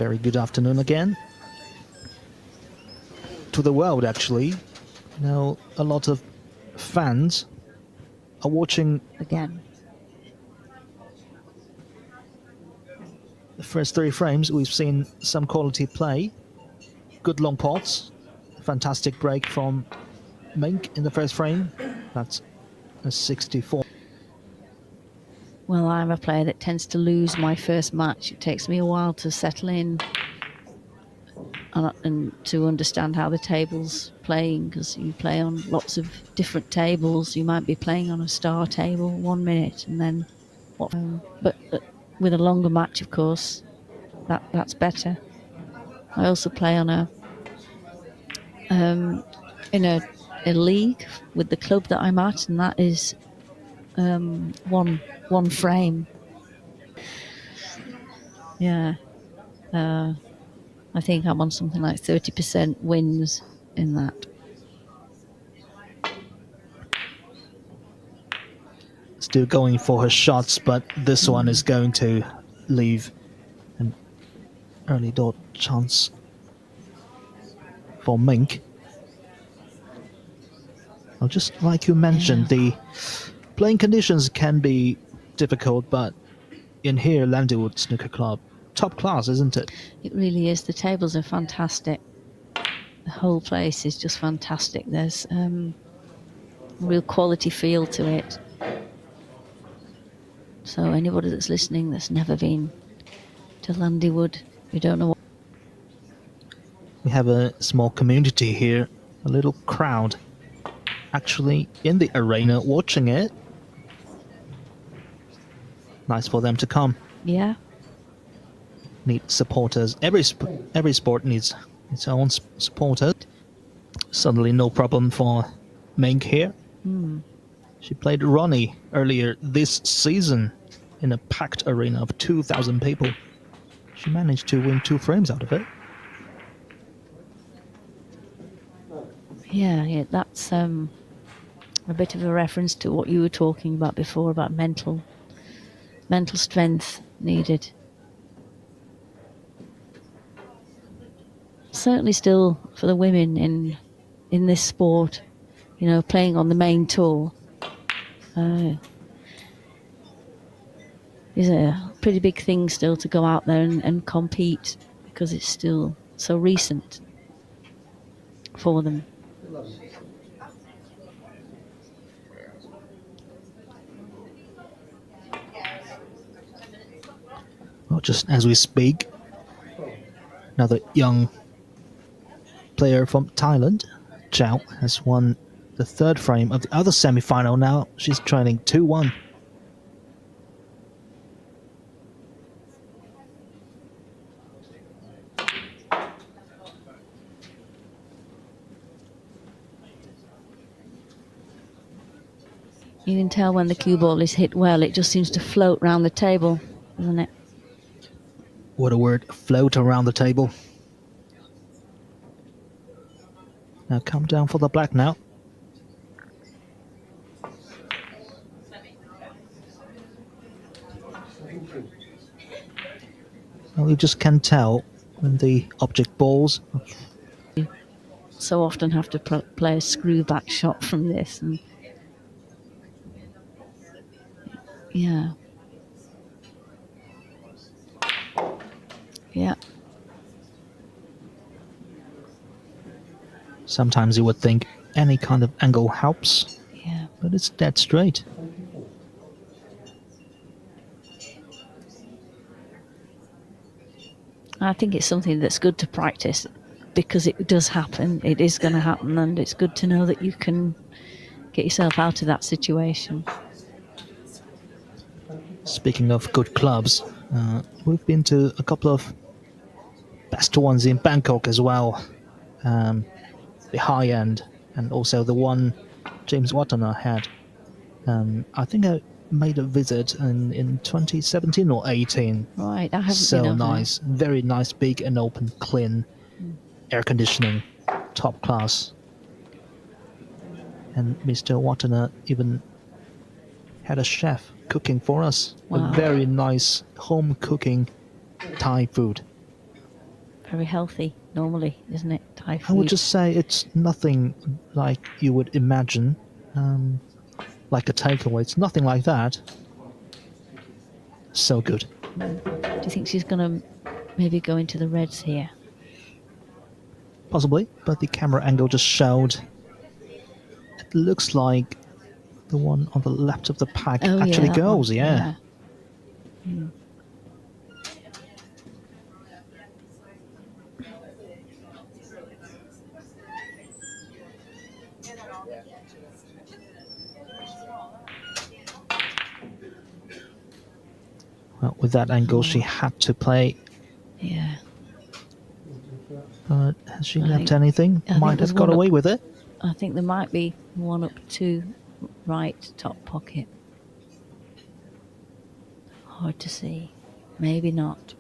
Very good afternoon again. To the world, actually. Now, a lot of fans are watching again. The first 3 frames. We've seen some quality play, good long pots, fantastic break from Mink in the first frame. That's a 64. Well, I'm a player that tends to lose my first match. It takes me a while to settle in and to understand how the table's playing, because you play on lots of different tables. You might be playing on a star table 1 minute and then what? But with a longer match, of course, that's better. I also play on in a league with the club that I'm at, and that is one frame. Yeah. I think I'm on something like 30% wins in that. Still going for her shots, but this one is going to leave an early dot chance for Mink. Well, just like you mentioned, the playing conditions can be difficult, but in here, Landywood Snooker Club, top class, isn't it? It really is. The tables are fantastic. The whole place is just fantastic. There's a real quality feel to it. So anybody that's listening that's never been to Landywood, you don't know what... We have a small community here, a little crowd actually in the arena watching it. Nice for them to come. Yeah. Need supporters. Every sport needs its own supporters. Suddenly no problem for Mink here. She played Ronnie earlier this season in a packed arena of 2,000 people. She managed to win 2 frames out of it. Yeah, that's a bit of a reference to what you were talking about before, about mental strength needed. Certainly still for the women in this sport, you know, playing on the main tour is a pretty big thing still to go out there and compete, because it's still so recent for them. Well, just as we speak, another young player from Thailand, Chow, has won the 3rd frame of the other semi-final. Now she's trailing 2-1. You can tell when the cue ball is hit well, it just seems to float around the table, doesn't it? What a word, float around the table. Now come down for the black now. Well, you just can tell when the object balls. So often have to play a screw back shot from this. And yeah. Sometimes you would think any kind of angle helps, but it's dead straight. I think it's something that's good to practice, because it does happen. It is going to happen, and it's good to know that you can get yourself out of that situation. Speaking of good clubs, we've been to a couple of best ones in Bangkok as well. The high end, and also the one James Watana had. I think I made a visit in 2017 or 18. Right, I haven't so been over nice, very nice, big and open, clean, air conditioning, top class. And Mr. Watana even had a chef cooking for us. Wow. A very nice home cooking Thai food. very healthy normally, isn't it? Thai food. I would just say it's nothing like you would imagine, like a takeaway. It's nothing like that. So good. Do you think she's going to maybe go into the reds here? Possibly, but the camera angle just showed. It looks like the one on the left of the pack actually that goes, one. yeah. Well, with that angle, she had to play. Yeah. But has she I left think- anything? I think Might there's have got one away up- with it. I think there might be one up to right top pocket. Hard to see. Maybe not.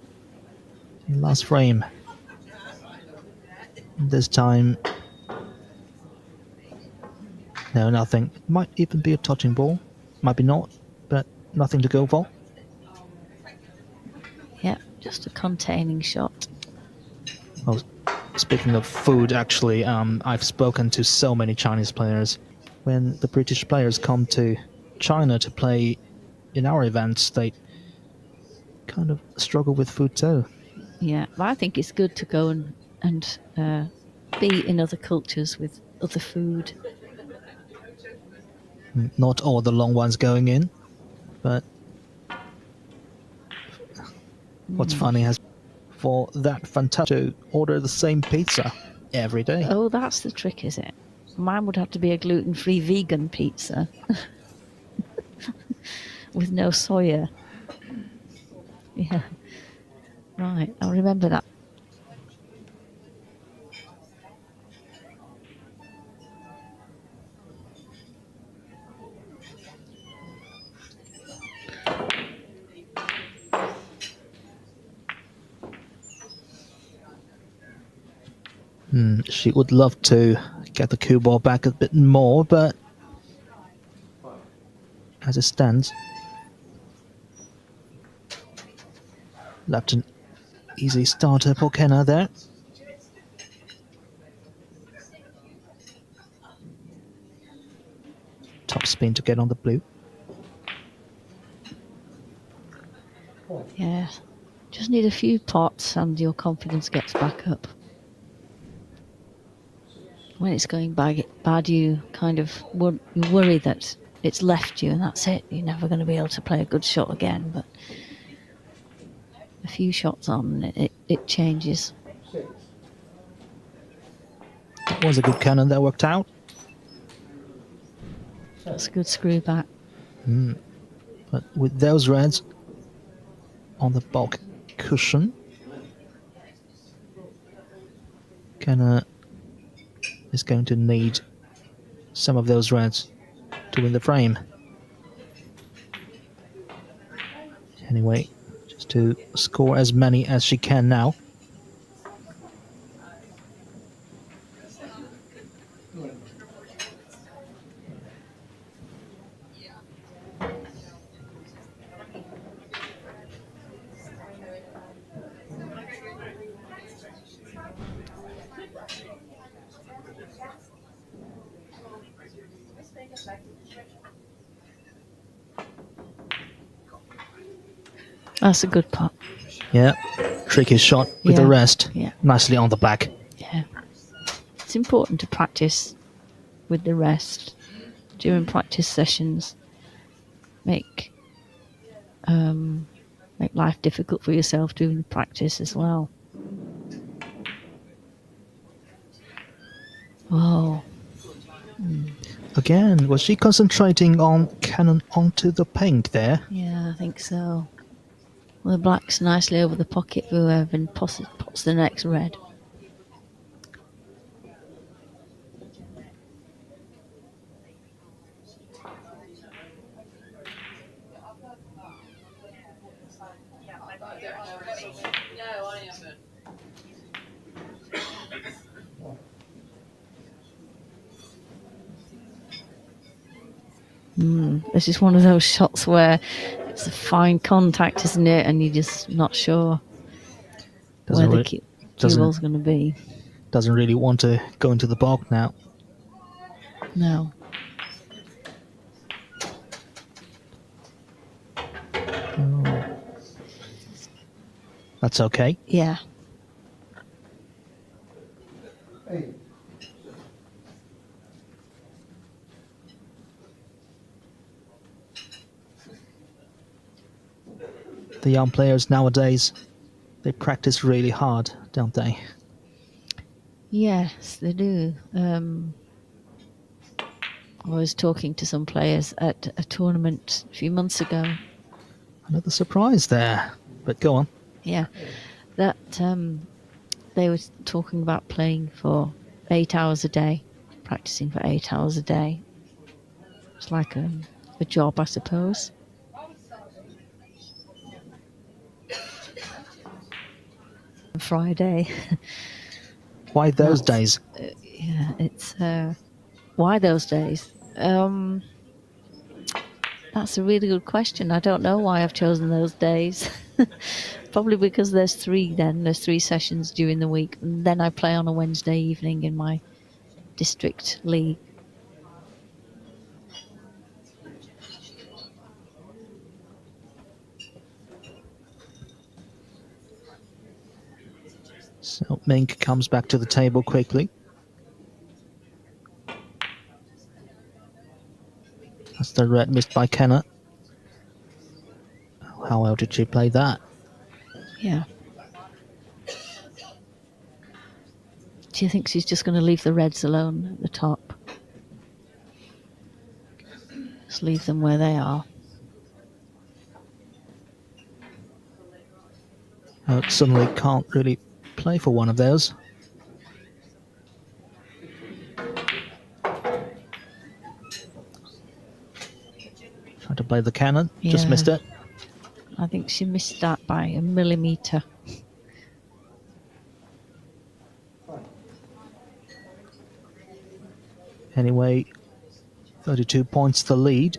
Last frame. This time. No, nothing. Might even be a touching ball. Might be not, but nothing to go for. Yeah, just a containing shot. Well, speaking of food, actually, I've spoken to so many Chinese players. When the British players come to China to play in our events, they kind of struggle with food too. Yeah, but I think it's good to go and be in other cultures with other food. Not all the long ones going in, but what's funny is for that fantastic to order the same pizza every day. Oh, that's the trick, is it? Mine would have to be a gluten-free vegan pizza with no soya. Yeah. Right, I'll remember that. She would love to get the cue ball back a bit more, but as it stands, left an easy starter for Kenna there. Top spin to get on the blue. Yeah. Just need a few pots and your confidence gets back up. When it's going bad, you kind of you worry that it's left you and that's it. You're never going to be able to play a good shot again. But a few shots on, it changes. That was a good cannon that worked out. That's a good screw back. But with those reds on the bulk cushion, Kenna is going to need some of those reds to win the frame. Anyway, just to score as many as she can now. That's a good pot. Yeah, tricky shot with the Yeah, rest. yeah. Nicely on the back. Yeah. It's important to practice with the rest during practice sessions. Make life difficult for yourself during practice as well. Oh, Again, was she concentrating on cannon onto the pink there? yeah, I think so. Well, the black's nicely over the pocket for whoever and pots the next red. This is one of those shots where it's a fine contact, isn't it? And you're just not sure Doesn't where really, the cue ball's going to be. Doesn't really want to go into the bog now. No. That's okay. Yeah. The young players nowadays, they practice really hard, don't they? Yes, they do. I was talking to some players at a tournament a few months ago. Another surprise there, but go on. Yeah, that they were talking about playing for 8 hours a day, practicing for 8 hours a day. It's like a job, I suppose. Friday. Why those days? Yeah, it's why those days? That's a really good question. I don't know why I've chosen those days. Probably because there's three sessions during the week, and then I play on a Wednesday evening in my district league. So Mink comes back to the table quickly. That's the red missed by Kenna. How well did she play that? Yeah. Do you think she's just going to leave the reds alone at the top? Just leave them where they are. Suddenly can't really play for one of those. Tried to play the cannon, just Yeah. missed it. I think she missed that by a millimetre. Anyway, 32 points the lead.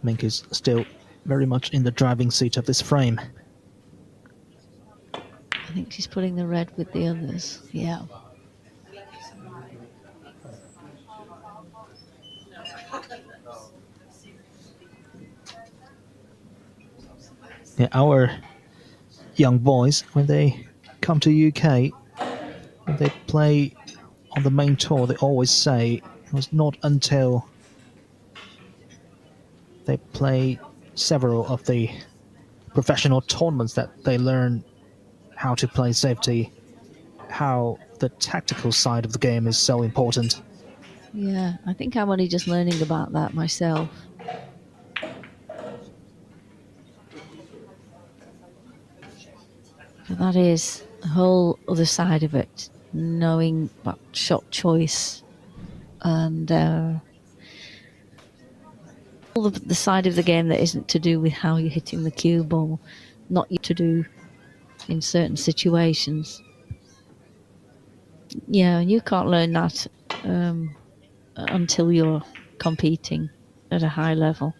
Mink is still very much in the driving seat of this frame. I think she's putting the red with the others. Yeah. Yeah, our young boys, when they come to UK, when they play on the main tour, they always say it was not until they play several of the professional tournaments that they learn how to play safety, how the tactical side of the game is so important. Yeah, I think I'm only just learning about that myself. But that is the whole other side of it, knowing about shot choice and all the side of the game that isn't to do with how you're hitting the cue ball, not you to do in certain situations. Yeah, you can't learn that until you're competing at a high level.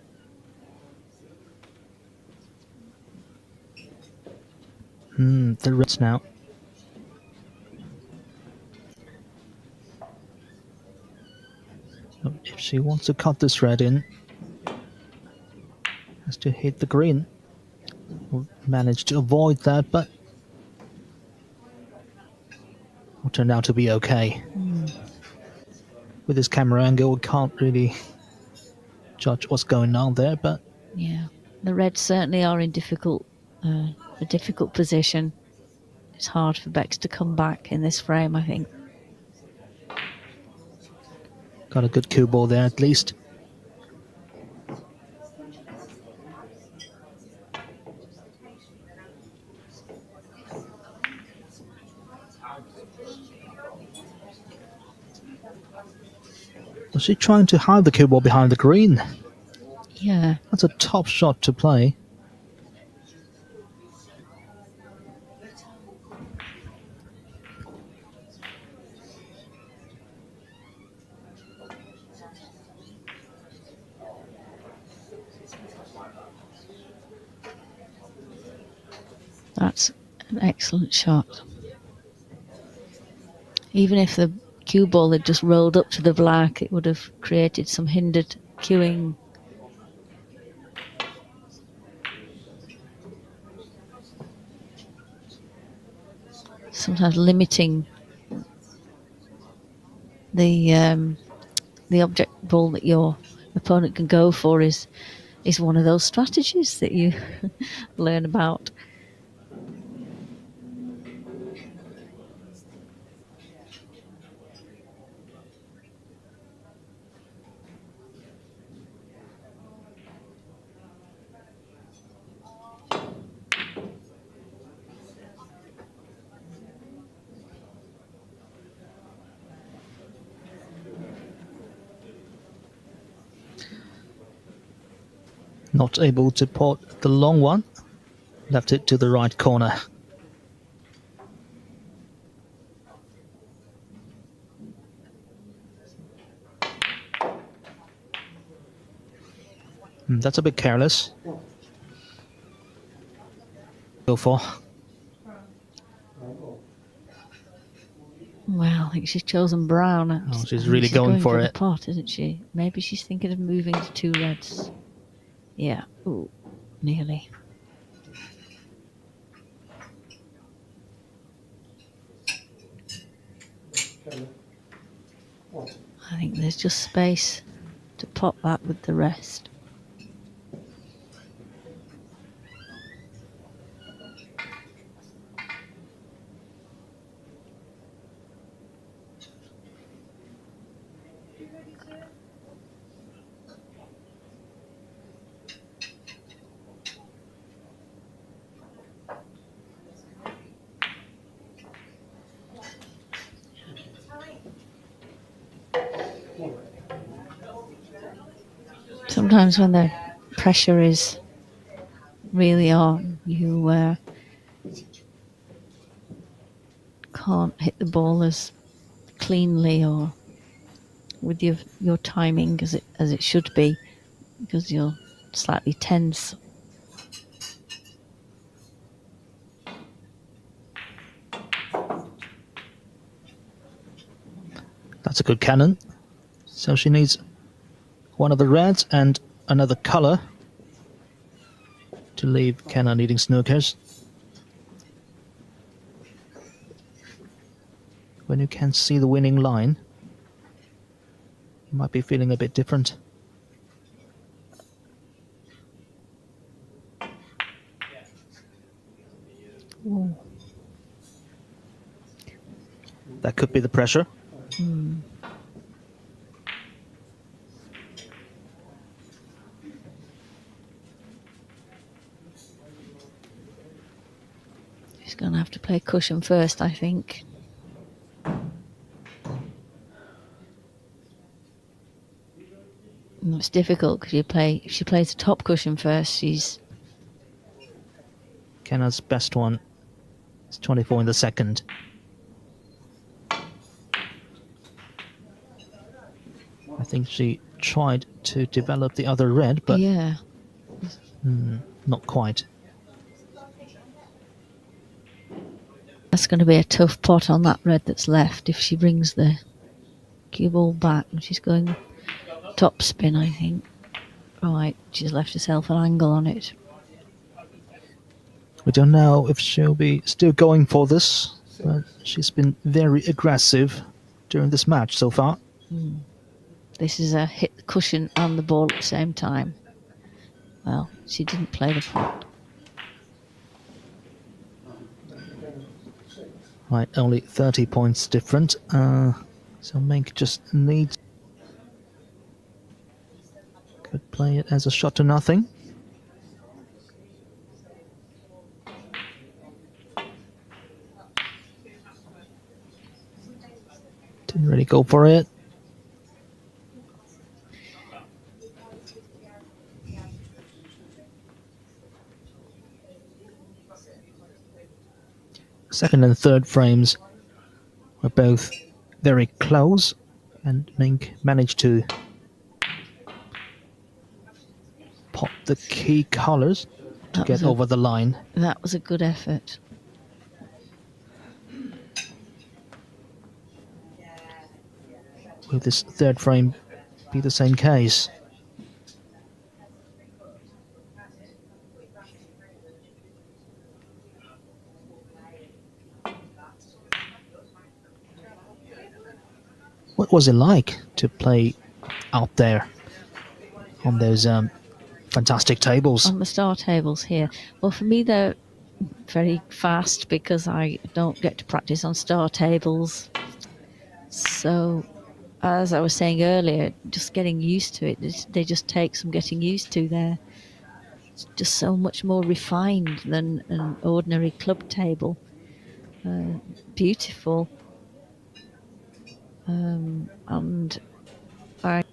The reds now. So if she wants to cut this red in, has to hit the green. We'll manage to avoid that, but will turn out to be okay. With this camera angle, we can't really judge what's going on there, but Yeah, the Reds certainly are in a difficult position. It's hard for Bex to come back in this frame, I think. got a good cue ball there at least. Was she trying to hide the cue ball behind the green? Yeah, That's a top shot to play. that's An excellent shot. Even if the cue ball had just rolled up to the black, it would have created some hindered cueing. Sometimes limiting the object ball that your opponent can go for is one of those strategies that you learn about. Not able to pot the long one. Left it to the right corner. That's a bit careless. Go for. Well, I think she's chosen brown. Oh, she's really going for the it. pot, isn't she? Maybe she's thinking of moving to 2 reds. Yeah. Ooh, nearly. I think there's just space to pop that with the rest. Sometimes when the pressure is really on, you can't hit the ball as cleanly or with your timing as it should be, because you're slightly tense. That's a good cannon. So she needs one of the reds and another colour to leave Kenna needing snookers. When you can see the winning line, you might be feeling a bit different. Ooh. That could be the pressure. She's going to have to play cushion first, I think. And it's difficult because if she plays the top cushion first, she's... Kenna's best one is 24 in the second. I think she tried to develop the other red, but yeah, not quite. that's going to be a tough pot on that red that's left if she brings the cue ball back. And she's going top spin, I think. Right, she's left herself an angle on it. We don't know if she'll be still going for this, but she's been very aggressive during this match so far. This is a hit the cushion and the ball at the same time. Well, she didn't play the pot. Right, only 30 points different. So Mink just needs... Could play it as a shot to nothing. Didn't really go for it. Second and third frames were both very close, and Mink managed to pop the key colours to get over the line. That was a good effort. Will this third frame be the same case? What was it like to play out there on those fantastic tables? On the star tables here. Well, for me, they're very fast because I don't get to practice on star tables. So, as I was saying earlier, just getting used to it, they just take some getting used to there. It's just so much more refined than an ordinary club table. Beautiful. And I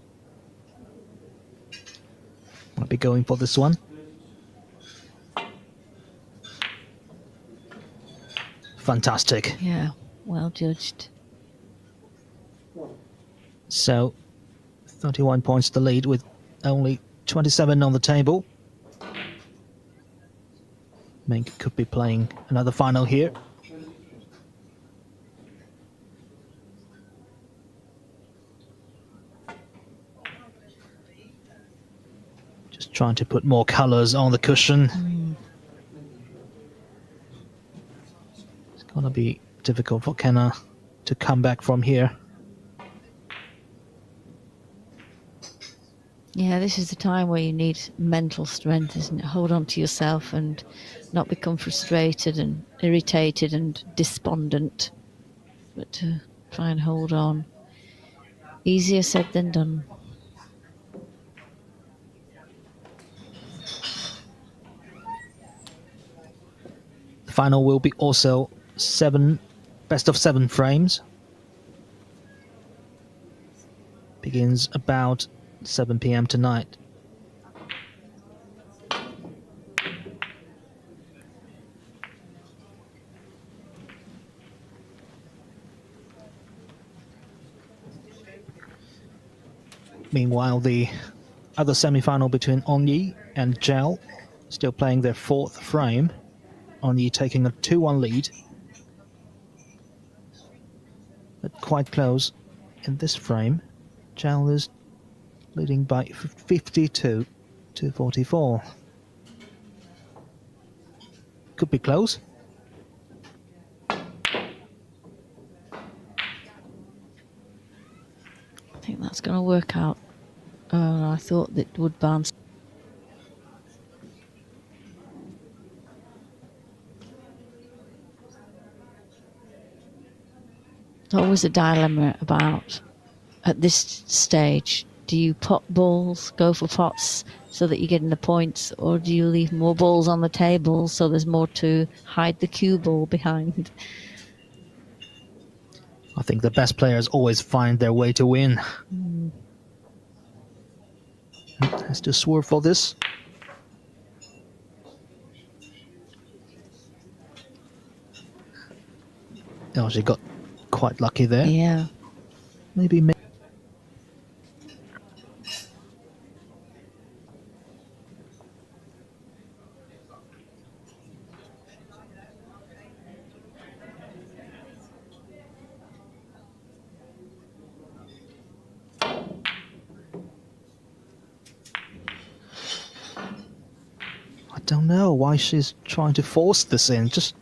I'll be going for this one. Fantastic. yeah, well judged. So 31 points to lead with only 27 on the table. Mink could be playing another final here. Just trying to put more colours on the cushion. It's gonna be difficult for Kenna to come back from here. Yeah, this is the time where you need mental strength, isn't it? Hold on to yourself and not become frustrated and irritated and despondent, but to try and hold on. Easier said than done. The final will be also best of 7 frames. Begins about 7 p.m. tonight. Meanwhile, the other semi-final between Onyi and Zhao still playing their 4th frame. Onyi taking a 2-1 lead, but quite close in this frame. Zhao is leading by 52 to 44. Could be close. I think that's going to work out. I thought that it would bounce. There's always a dilemma about, at this stage, do you pot balls, go for pots so that you're getting the points, or do you leave more balls on the table so there's more to hide the cue ball behind? I think the best players always find their way to win. Has to swerve for this. Oh, she got quite lucky there. Yeah. Maybe. I don't know why she's trying to force this in. Is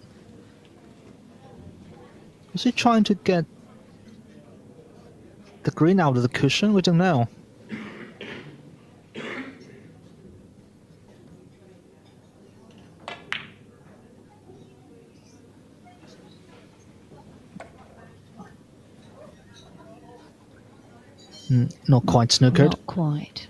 she trying to get the green out of the cushion? We don't know. Not quite snookered. Not quite.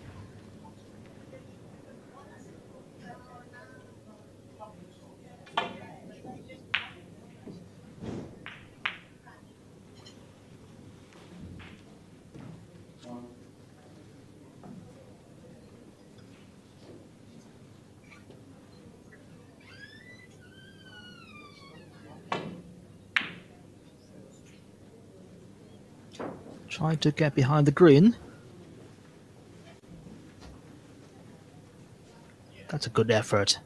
Trying to get behind the green. That's a good effort.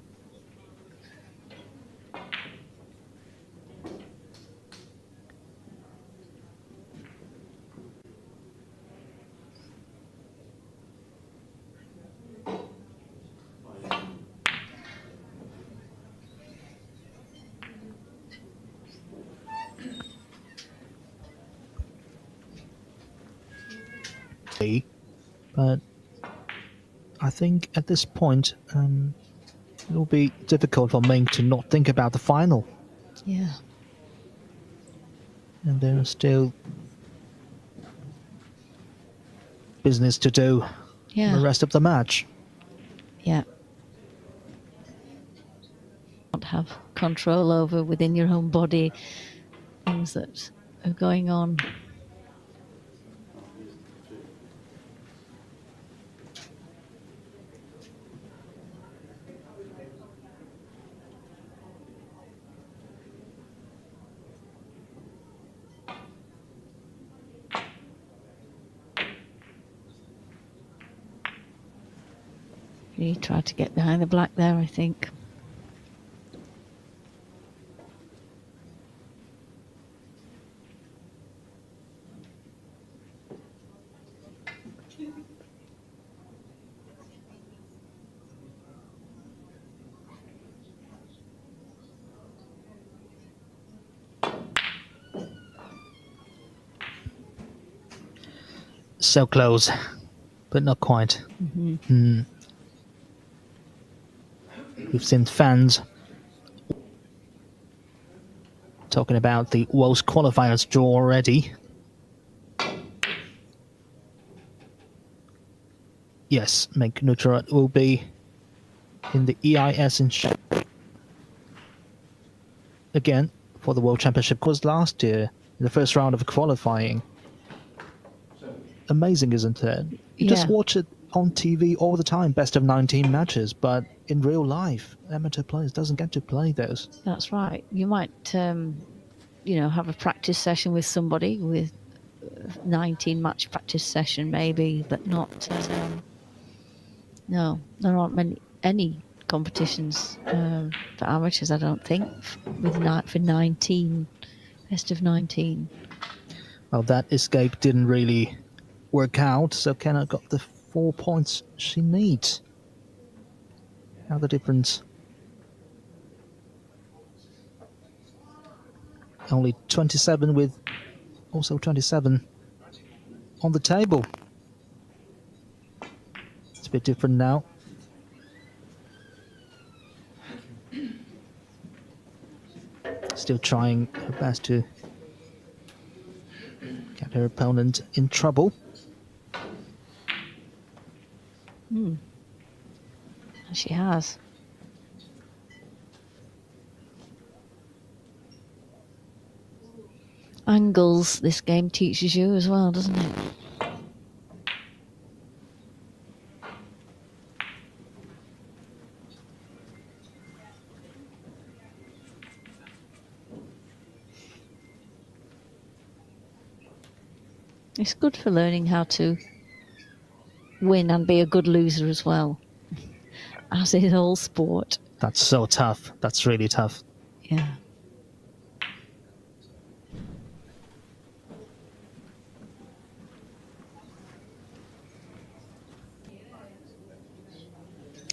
but I think at this point it will be difficult for Mink to not think about the final. Yeah. And there's still business to do for the rest of the match. Yeah. Not have control over within your own body things that are going on. He tried to get behind the black there, I think. So close, but not quite. We've seen fans talking about the World's qualifiers draw already. Yes, Mink Nutcharut will be in the EIS in shape again for the World Championship. Was last year in the first round of qualifying. Amazing, isn't it? You just watch it on TV all the time, best of 19 matches, but in real life, amateur players doesn't get to play those. That's right. You might, have a practice session with somebody with 19 match practice session maybe, but not. No, there aren't any competitions for amateurs. I don't think for 19, best of 19. Well, that escape didn't really work out, so Kenna got the 4 points she needs. Now the difference. Only 27 with also 27 on the table. It's a bit different now. Still trying her best to get her opponent in trouble. She has. Angles this game teaches you as well, doesn't it? It's good for learning how to win and be a good loser as well, as in all sport. That's so tough. That's really tough. Yeah.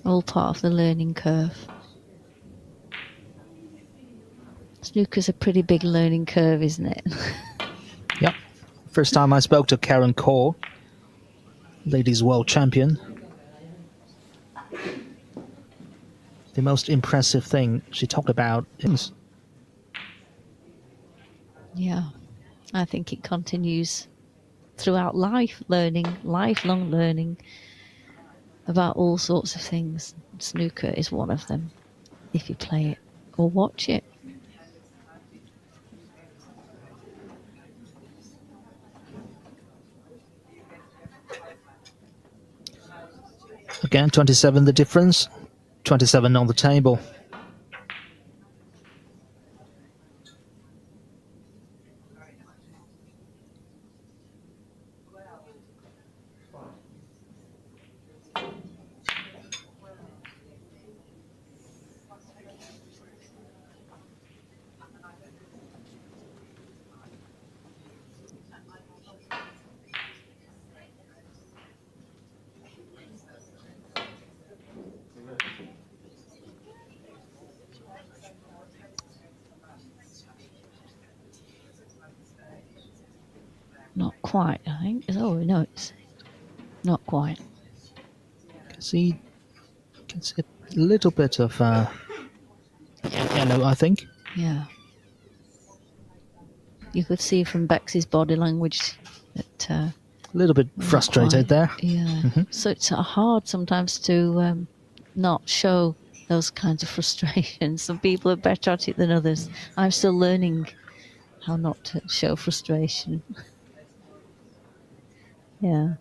All part of the learning curve. Snooker's a pretty big learning curve, isn't it? Yep. First time I spoke to Karen Kaur, ladies world champion. The most impressive thing she talked about is... Yeah. I think it continues throughout life, lifelong learning about all sorts of things. Snooker is one of them, if you play it or watch it. Again, 27 the difference, 27 on the table. Not quite, I think. Oh, no, it's Not quite. Can see a little bit of yellow, I think. Yeah. You could see from Bex's body language that A little bit not frustrated quite. there. Yeah. Mhm. So it's hard sometimes to not show those kinds of frustrations. Some people are better at it than others. I'm still learning how not to show frustration. Yeah.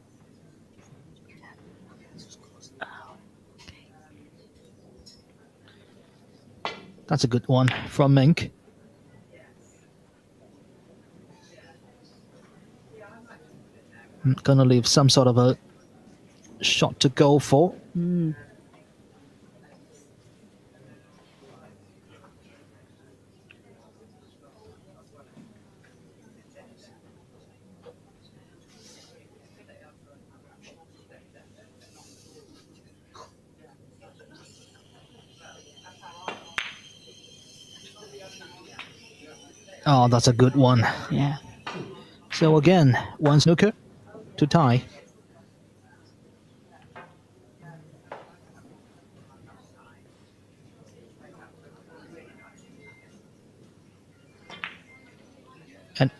That's a good one from Mink. Gonna leave some sort of a shot to go for. Oh, that's a good one. Yeah. So again, one snooker to tie. And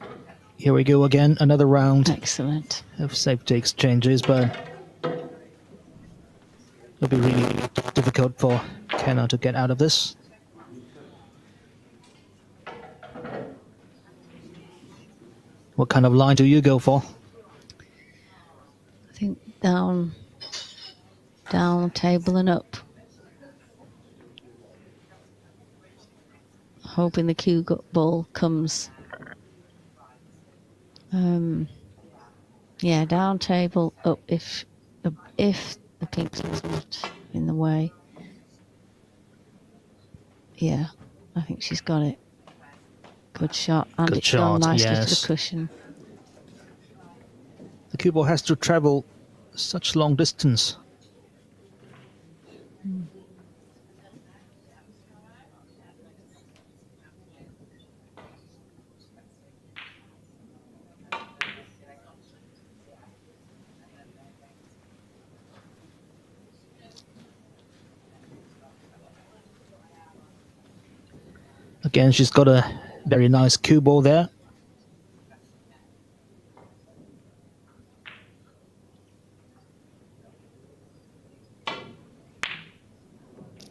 here we go again, another round Excellent. of safety exchanges, but it'll be really difficult for Kenna to get out of this. What kind of line do you go for? I think down, table and up. Hoping the cue ball comes. Yeah, down, table, up if the pink is not in the way. Yeah, I think she's got it. Good shot, and Good it's gone shot, nicely to yes. the cushion. The cue ball has to travel such long distance. Again, she's got a very nice cue ball there.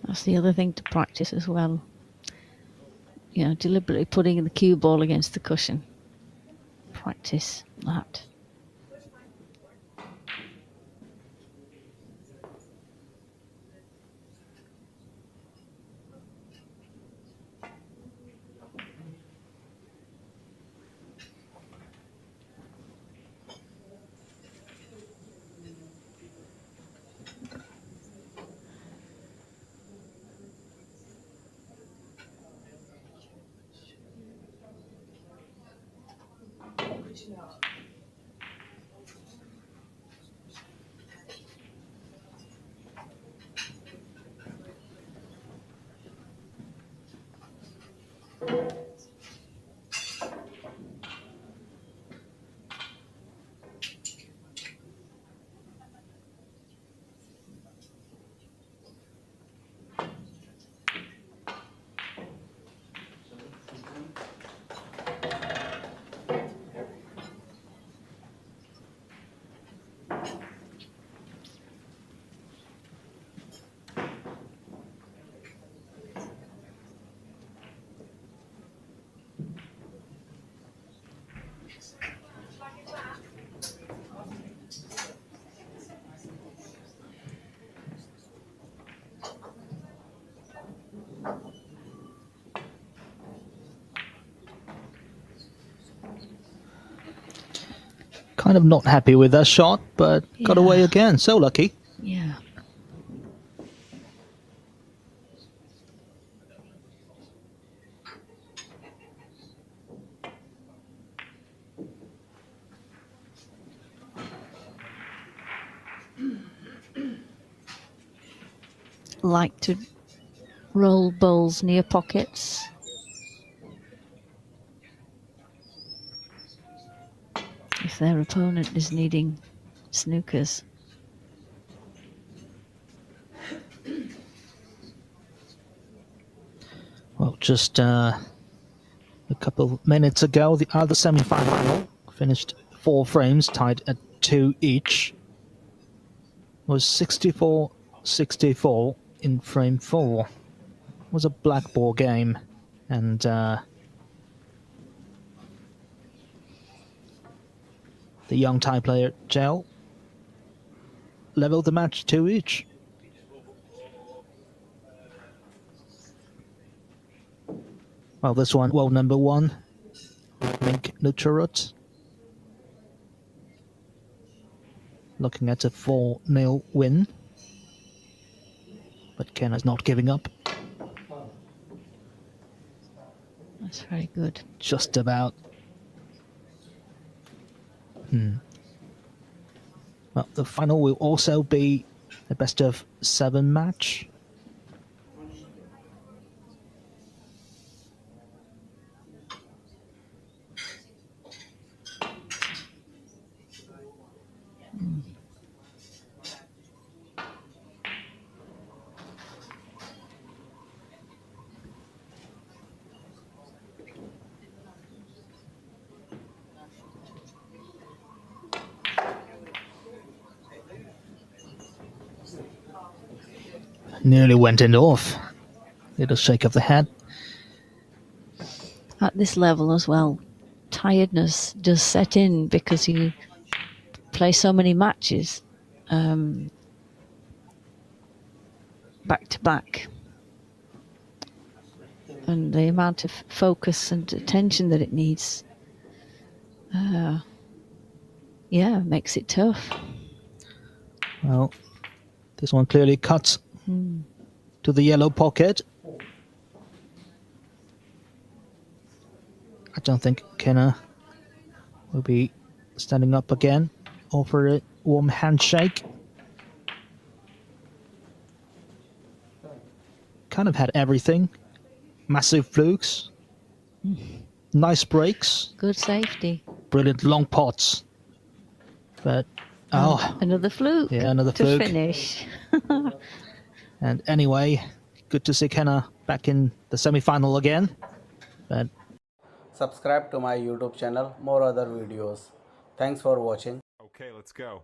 That's the other thing to practice as well. You know, deliberately putting the cue ball against the cushion. Practice that. Kind of not happy with that shot, but got away Yeah. again. So lucky. Yeah. Like to roll bowls near pockets. If their opponent is needing snookers. just a couple minutes ago, the other semi-final finished 4 frames, tied at 2 each. It was 64-64 in frame 4. It was a black ball game, and the young Thai player Gel leveled the match 2 each. Well, this one, world number 1, Mink Nutcharut, looking at a 4-0 win. But Kenna's not giving up. That's very good. Just about. Well, the final will also be a best of 7 match. Nearly went in off. Little shake of the head. At this level as well, tiredness does set in because you play so many matches back to back. And the amount of focus and attention that it needs, makes it tough. Well, this one clearly cuts to the yellow pocket. I don't think Kenna will be standing up again. Offer a warm handshake. Kind of had everything. Massive flukes. Nice breaks. Good safety. Brilliant long pots. But, Another fluke. Yeah, another to fluke. Finish. And anyway, good to see Kenna back in the semi-final again. But subscribe to my YouTube channel, more other videos. Thanks for watching. Okay, let's go.